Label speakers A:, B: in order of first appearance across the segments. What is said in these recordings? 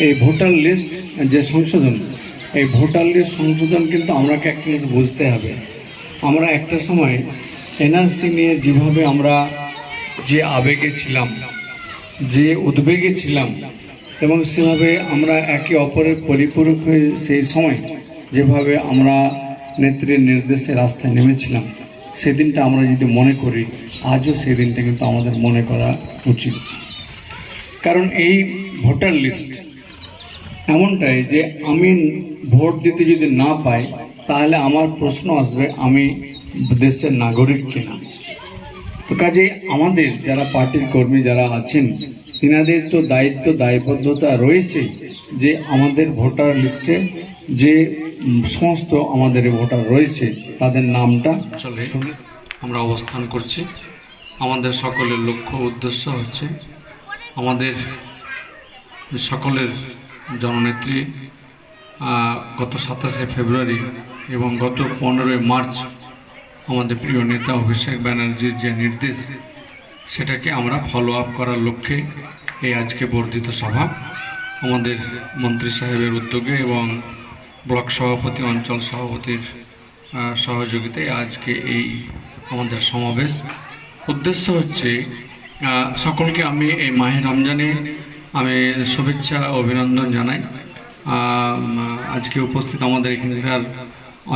A: এই voter list যে সংশোধন, এই ভোটার লিস্ট সংশোধন কিন্তু আমাকে একটা জিনিস বুঝতে হবে। আমরা একটা সময় এনআরসি নিয়ে যেভাবে আমরা যে আবেগে ছিলাম, যে উদ্বেগে ছিলাম, এবং সেভাবে আমরা একে অপরের পরিপূরক হয়ে সেই সময় যেভাবে আমরা নেত্রীর নির্দেশে রাস্তায় নেমেছিলাম, সেদিনটা আমরা যদি মনে করি, আজও সেই দিনটা কিন্তু আমাদের মনে করা উচিত। কারণ এই ভোটার লিস্ট এমনটাই যে আমি ভোট দিতে যদি না পাই, তাহলে আমার প্রশ্ন আসবে আমি দেশের নাগরিক কিনা। তো কাজে আমাদের যারা পার্টির কর্মী যারা আছেন, তিনাদের তো দায়িত্ব দায়বদ্ধতা রয়েছে যে আমাদের ভোটার লিস্টে যে সমস্ত আমাদের ভোটার রয়েছে তাদের নামটা চলে আমরা অবস্থান করছি। আমাদের সকলের লক্ষ্য উদ্দেশ্য হচ্ছে আমাদের সকলের জননেত্রী গত 27শে ফেব্রুয়ারি এবং গত 15ই মার্চ আমাদের প্রিয় নেতা অভিষেক ব্যানার্জির যে নির্দেশ, সেটাকে আমরা ফলো আপ করার লক্ষ্যে এই আজকে বর্ধিত সভা, আমাদের মন্ত্রী সাহেবের উদ্যোগে এবং ব্লক সভাপতি অঞ্চল সভাপতির সহযোগিতায় আজকে এই আমাদের সমাবেশ। উদ্দেশ্য হচ্ছে সকলকে আমি এই মাহে রমজানে আমি শুভেচ্ছা ও অভিনন্দন জানাই। আজকে উপস্থিত আমাদের এখানকার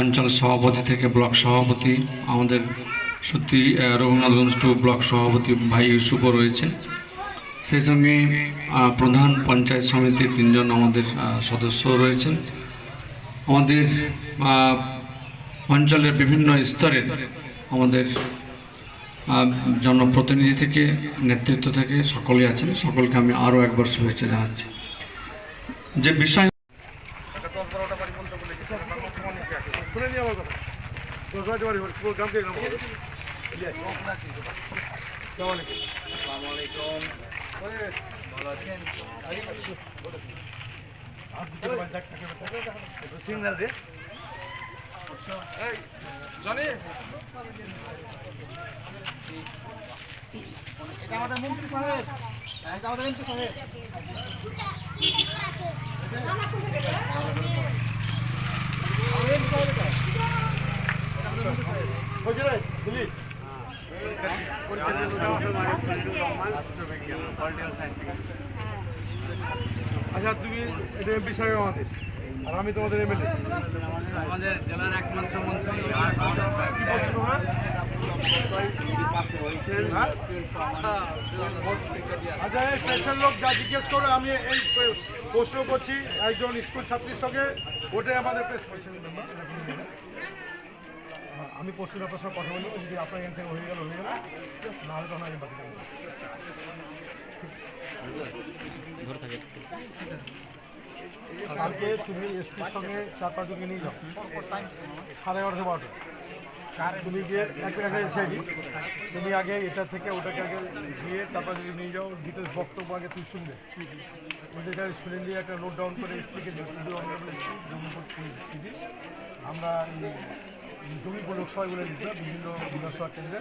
A: অঞ্চল সভাপতি থেকে ব্লক সভাপতি, আমাদের সত্যি রঘুনাথগঞ্জ টু ব্লক সভাপতি ভাই ইউসুফও রয়েছেন, সেই সঙ্গে প্রধান পঞ্চায়েত সমিতির 3 জন আমাদের সদস্য রয়েছেন। আমাদের অঞ্চলের বিভিন্ন স্তরের আমাদের জনপ্রতিনিধি থেকে নেতৃত্ব থেকে সকলেই আছেন। সকলকে আমি আরও একবার শুভেচ্ছা জানাচ্ছি। যে বিষয়
B: এটা আমাদের মন্ত্রী সাহেব, এটা আমাদের এমপি সাহেব। আচ্ছা, তুমি এটা এমপি সাহেব আমাদের, আর আমি তোমাদের এমএলএ,
A: আমাদের জেলার একমাত্র মন্ত্রী।
B: কি বলছো তোমরা? আচ্ছা, এই পেশের লোক যা জিজ্ঞেস করো, আমি এই প্রশ্ন করছি একজন স্কুল ছাত্রীর সঙ্গে, ওটাই আমাদের প্রেস। আমি প্রশ্নের আপনার সঙ্গে কথা বলবো, যদি আপনার এখান থেকে হয়ে গেল না হলে তখন আমি বাকি কালকে তুমি এসপির সঙ্গে 4-5 জনকে নিয়ে যাও 11:30 12টা। তুমি গিয়ে একটা তুমি আগে এটা থেকে ওটাকে আগে গিয়ে 4-5 জনকে নিয়ে যাও, ডিটেলস বক্তব্য আগে তুই শুনবে, ওদের শুনে নিয়ে একটা নোট ডাউন করে এসপিকে আমরা জমিপুর লোকসভায় বলে দিতে বিভিন্ন বিধানসভা কেন্দ্রে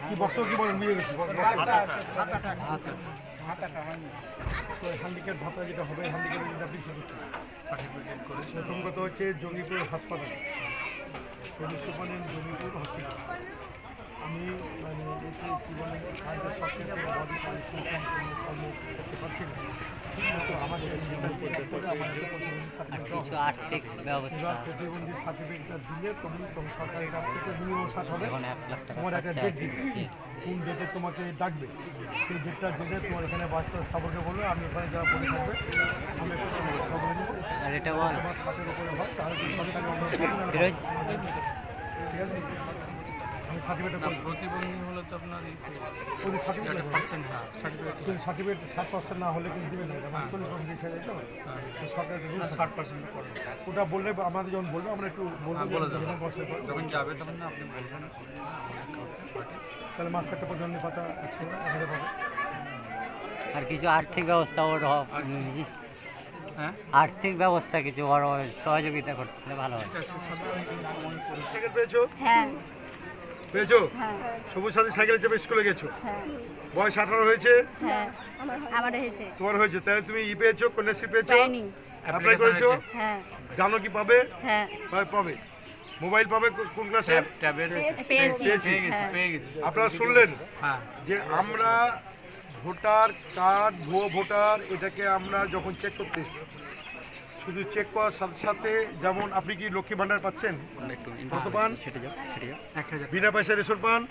B: কি বক্তব্য কি বলেন বুঝে গেছি। হ্যান্ডিক্যাপ ভাতা যেটা হবে, হ্যান্ডিক্যাপের যেটা বিষয় সার্টিফিকেট করে, প্রথম কথা হচ্ছে জঙ্গিপুর হাসপাতাল, জঙ্গিপুর হসপিটাল। আমি মানে কী বলে কাজের সব থেকে বডি কর্ম করতে পারছি না, কিন্তু আমাদের প্রতিবন্ধী সার্টিফিকেটটা দিলে তুমি সরকারের কাছ থেকে মিনিমাম 60 হবে, তোমার একটা ডেট দিবে, কোন ডেটে তোমাকে ডাকবে, সেই ডেটটা জেনে তোমার এখানে বাসটা সাপোর্টে বলবে, আমি এখানে যারা বলে থাকবে আমি একটা খবর নেবো, তোমার 60-এর উপরে হয় তাহলে সরকারি ঠিক আছে। আমি সার্টিফিকেট
A: প্রতিবন্ধী হলে তো আপনার
B: সার্টিফিকেট 60% না হলে কিন্তু দেবে না, এটা 40% দিচ্ছে যাই তো সরকার 60% করে, ওটা বললে আমাদের যখন বলবো আমরা একটু বলবো,
A: যখন যাবে তখন আপনি বলবেন,
B: তাহলে মাস একটা পর্যন্ত পাতা আছে এখানে পাবে।
C: আর কিছু আর্থিক ব্যবস্থা ওর আর্থিক ব্যবস্থা কিছু বড় সহযোগিতা করতে ভালো হয়।
B: হ্যাঁ, পেয়েছো?
D: হ্যাঁ
B: সবুজ সাথী সাইকেলে চেপে স্কুলে গেছো,
D: হ্যাঁ
B: বয়স 18 হয়েছে,
D: হ্যাঁ আমার হয়েছে।
B: তোমার হয়েছে, তাহলে তুমি পেয়েছো, কন্যাশ্রী পেয়েছো,
D: পাইনি।
B: অ্যাপ্লাই করেছো,
D: হ্যাঁ
B: জানো কি পাবে?
D: হ্যাঁ
B: পাবে। মোবাইল পাবে কোন ক্লাসে?
D: পেয়েছি।
B: পেয়েছি। আপনারা শুনলেন যে আমরা ভোটার কার্ড, ভুয়ো ভোটার, এটাকে আমরা যখন চেক করতে এসেছি, শুধু চেক করার সাথে সাথে, যেমন আপনি কি লক্ষ্মী ভাণ্ডার পাচ্ছেন? কত পান? বিনা পয়সায় রেশন পান?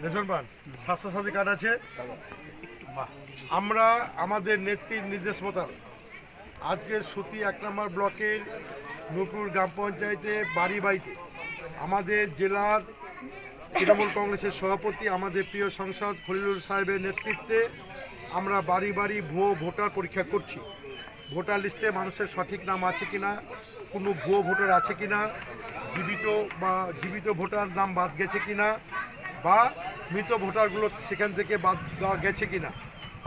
B: রেশন পান? স্বাস্থ্যসাথী কার্ড আছে? আমরা আমাদের নেত্রীর নির্দেশ মতো আজকে সুতি 1 নম্বর ব্লকের নূরপুর গ্রাম পঞ্চায়েতে বাড়ি বাড়িতে আমাদের জেলার তৃণমূল কংগ্রেসের সভাপতি, আমাদের প্রিয় সংসদ খলিলুর সাহেবের নেতৃত্বে আমরা বাড়ি বাড়ি ভুয়ো ভোটার পরীক্ষা করছি। ভোটার লিস্টে মানুষের সঠিক নাম আছে কিনা, কোনো ভুয়ো ভোটার আছে কিনা, জীবিত ভোটার নাম বাদ গেছে কিনা, বা মৃত ভোটারগুলো সেখান থেকে বাদ দেওয়া গেছে কিনা,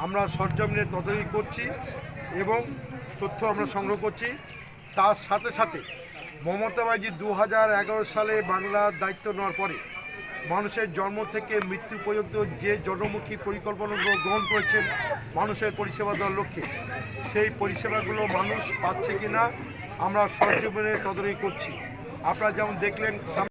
B: আমরা সরজমিনে তদারকি করছি এবং তথ্য আমরা সংগ্রহ করছি। তার সাথে সাথে মমতা ব্যানার্জি 2011 সালে বাংলার দায়িত্ব নেওয়ার পরে মানুষের জন্ম থেকে মৃত্যু পর্যন্ত যে জনমুখী পরিকল্পনাগুলো গ্রহণ করেছেন মানুষের পরিষেবা দেওয়ার লক্ষ্যে, সেই পরিষেবাগুলো মানুষ পাচ্ছে কিনা আমরা সরজমিনে তদারকি করছি। আপনারা যেমন দেখলেন